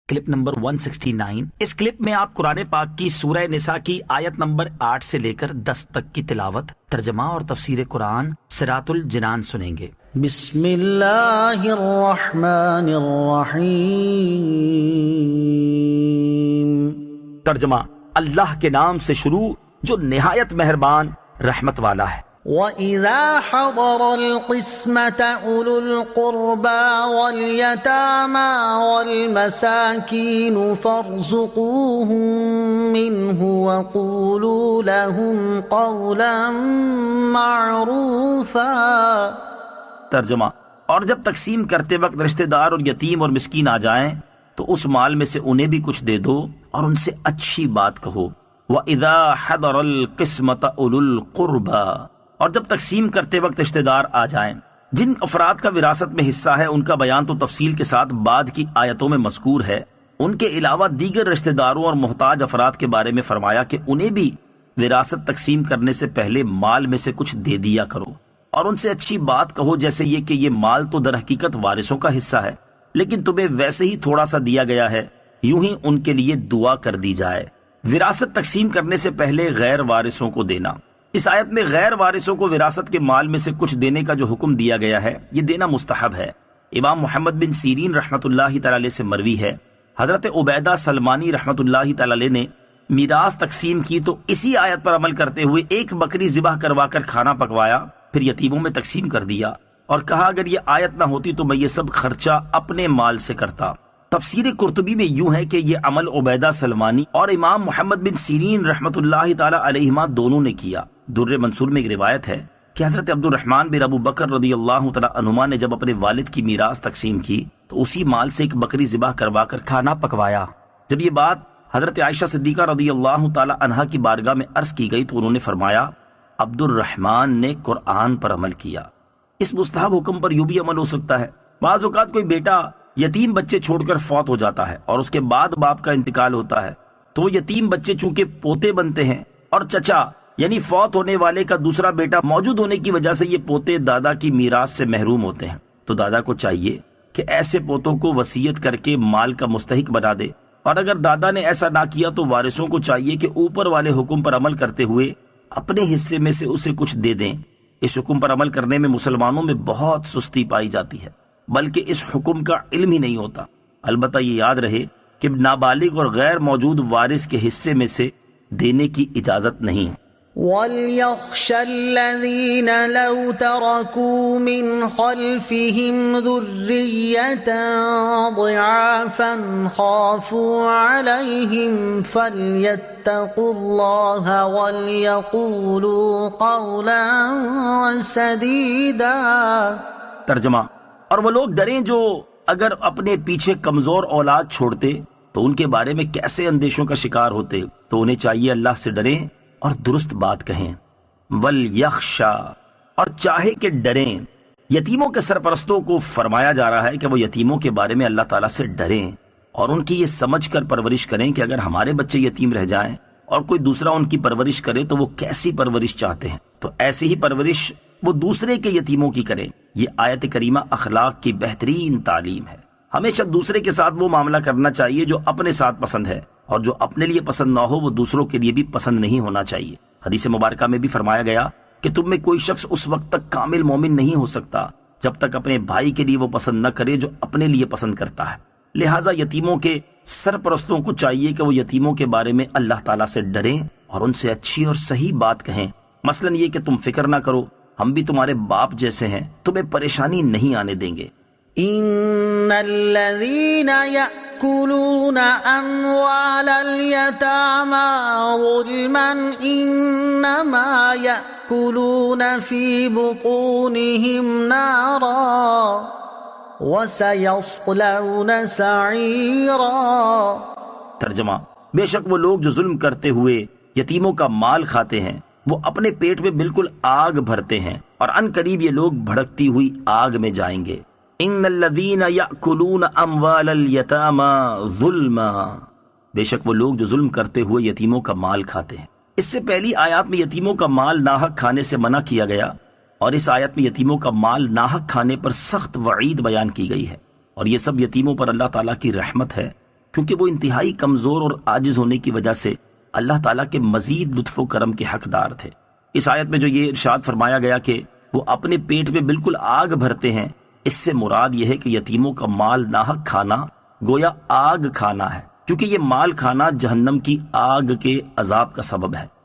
Clip number 169۔ اس clip میں آپ قرآن پاک کی سورہ نساء کی آیت نمبر 8 سے لے کر 10 تک کی تلاوت، ترجمہ اور تفسیر قرآن صراط الجنان سنیں گے۔ بسم اللہ الرحمن الرحیم۔ ترجمہ، اللہ کے نام سے شروع جو نہایت مہربان رحمت والا ہے۔ وَإِذَا حَضَرَ الْقِسْمَةَ أُولُو الْقُرْبَى وَالْيَتَامَى وَالْمَسَاكِينُ فَارْزُقُوهُم مِّنْهُ وَقُولُوا لَهُمْ قَوْلًا مَّعْرُوفًا۔ ترجمہ، اور جب تقسیم کرتے وقت رشتہ دار اور یتیم اور مسکین آ جائیں تو اس مال میں سے انہیں بھی کچھ دے دو اور ان سے اچھی بات کہو۔ وَإِذَا حَضَرَ الْقِسْمَةَ أُولُو الْقُرْبَى، اور جب تقسیم کرتے وقت رشتہ دار آ جائیں۔ جن افراد کا وراثت میں حصہ ہے ان کا بیان تو تفصیل کے ساتھ بعد کی آیتوں میں مذکور ہے۔ ان کے علاوہ دیگر رشتہ داروں اور محتاج افراد کے بارے میں فرمایا کہ انہیں بھی وراثت تقسیم کرنے سے پہلے مال میں سے کچھ دے دیا کرو، اور ان سے اچھی بات کہو، جیسے یہ کہ یہ مال تو در حقیقت وارثوں کا حصہ ہے، لیکن تمہیں ویسے ہی تھوڑا سا دیا گیا ہے، یوں ہی ان کے لیے دعا کر دی جائے۔ وراثت تقسیم کرنے سے پہلے غیر وارثوں کو دینا۔ اس آیت میں غیر وارثوں کو وراثت کے مال میں سے کچھ دینے کا جو حکم دیا گیا ہے یہ دینا مستحب ہے۔ امام محمد بن سیرین رحمۃ اللہ تعالی علیہ سے مروی ہے، حضرت عبیدہ سلمانی رحمۃ اللہ تعالی علیہ نے میراث تقسیم کی تو اسی آیت پر عمل کرتے ہوئے ایک بکری ذبح کروا کر کھانا پکوایا، پھر یتیموں میں تقسیم کر دیا، اور کہا اگر یہ آیت نہ ہوتی تو میں یہ سب خرچہ اپنے مال سے کرتا۔ تفسیر قرطبی میں یوں ہے کہ یہ عمل عبیدہ سلمانی اور امام محمد بن سیرین رحمۃ اللہ تعالی علیہما دونوں نے کیا۔ در منصور میں ایک روایت ہے کہ حضرت عبد الرحمن بن ابو بکر رضی اللہ تعالی عنہما نے جب اپنے والد کی میراث تقسیم کی تو اسی مال سے ایک بکری ذبح کروا کر کھانا پکوایا۔ جب یہ بات حضرت عائشہ صدیقہ رضی اللہ تعالی عنہا کی بارگاہ میں عرض کی گئی تو انہوں نے فرمایا عبد الرحمن نے قرآن پر عمل کیا۔ اس مستحب حکم پر یوں بھی عمل ہو سکتا ہے۔ بعض اوقات کوئی بیٹا یتیم بچے چھوڑ کر فوت ہو جاتا ہے اور اس کے بعد باپ کا انتقال ہوتا ہے، تو وہ یتیم بچے چونکہ پوتے بنتے ہیں اور چچا یعنی فوت ہونے والے کا دوسرا بیٹا موجود ہونے کی وجہ سے یہ پوتے دادا کی میراث سے محروم ہوتے ہیں، تو دادا کو چاہیے کہ ایسے پوتوں کو وصیت کر کے مال کا مستحق بنا دے، اور اگر دادا نے ایسا نہ کیا تو وارثوں کو چاہیے کہ اوپر والے حکم پر عمل کرتے ہوئے اپنے حصے میں سے اسے کچھ دے دیں۔ اس حکم پر عمل کرنے میں مسلمانوں میں بہت سستی پائی جاتی ہے، بلکہ اس حکم کا علم ہی نہیں ہوتا۔ البتہ یہ یاد رہے کہ نابالغ اور غیر موجود وارث کے حصے میں سے دینے کی اجازت نہیں۔ وَلْيَخْشَ الَّذِينَ لَوْ تَرَكُوا مِنْ خَلْفِهِمْ ذُرِّيَّةً ضِعَافًا خَافُوا عَلَيْهِمْ فَلْيَتَّقُوا اللَّهَ وَلْيَقُولُوا قَوْلًا سَدِيدًا۔ ترجمہ، اور وہ لوگ ڈریں جو اگر اپنے پیچھے کمزور اولاد چھوڑتے تو ان کے بارے میں کیسے اندیشوں کا شکار ہوتے، تو انہیں چاہیے اللہ سے ڈریں اور درست بات کہیں۔ وَلْيَخْشَا، اور چاہے کہ ڈریں۔ یتیموں کے سرپرستوں کو فرمایا جا رہا ہے کہ وہ یتیموں کے بارے میں اللہ تعالیٰ سے ڈریں اور ان کی یہ سمجھ کر پرورش کریں کہ اگر ہمارے بچے یتیم رہ جائیں اور کوئی دوسرا ان کی پرورش کرے تو وہ کیسی پرورش چاہتے ہیں، تو ایسی ہی پرورش وہ دوسرے کے یتیموں کی کریں۔ یہ آیت کریمہ اخلاق کی بہترین تعلیم ہے۔ ہمیشہ دوسرے کے ساتھ وہ معاملہ کرنا چاہیے جو اپنے ساتھ پسند ہے، اور جو اپنے لیے پسند نہ ہو وہ دوسروں کے لیے بھی پسند نہیں ہونا چاہیے۔ حدیث مبارکہ میں بھی فرمایا گیا کہ تم میں کوئی شخص اس وقت تک کامل مومن نہیں ہو سکتا جب تک اپنے بھائی کے لیے وہ پسند نہ کرے جو اپنے لیے پسند کرتا ہے۔ لہٰذا یتیموں کے سرپرستوں کو چاہیے کہ وہ یتیموں کے بارے میں اللہ تعالیٰ سے ڈریں اور ان سے اچھی اور صحیح بات کہیں۔ مثلاً یہ کہ تم فکر نہ کرو، ہم بھی تمہارے باپ جیسے ہیں، تمہیں پریشانی نہیں آنے دیں گے۔ ان الذين يأكلون اموال اليتامى ظلما انما يأكلون في بطونهم نارا وسيصلون سعيرا۔ ترجمہ، بے شک وہ لوگ جو ظلم کرتے ہوئے یتیموں کا مال کھاتے ہیں وہ اپنے پیٹ میں بالکل آگ بھرتے ہیں اور ان قریب یہ لوگ بھڑکتی ہوئی آگ میں جائیں گے۔ ان الذین یأکلون اموال الیتامی ظلما، بے شک وہ لوگ جو ظلم کرتے ہوئے یتیموں کا مال کھاتے ہیں۔ اس سے پہلی آیات میں یتیموں کا مال ناحق کھانے سے منع کیا گیا، اور اس آیت میں یتیموں کا مال ناحق کھانے پر سخت وعید بیان کی گئی ہے، اور یہ سب یتیموں پر اللہ تعالیٰ کی رحمت ہے کیونکہ وہ انتہائی کمزور اور عاجز ہونے کی وجہ سے اللہ تعالیٰ کے مزید لطف و کرم کے حقدار تھے۔ اس آیت میں جو یہ ارشاد فرمایا گیا کہ وہ اپنے پیٹ میں بالکل آگ بھرتے ہیں، اس سے مراد یہ ہے کہ یتیموں کا مال ناحق کھانا گویا آگ کھانا ہے، کیونکہ یہ مال کھانا جہنم کی آگ کے عذاب کا سبب ہے۔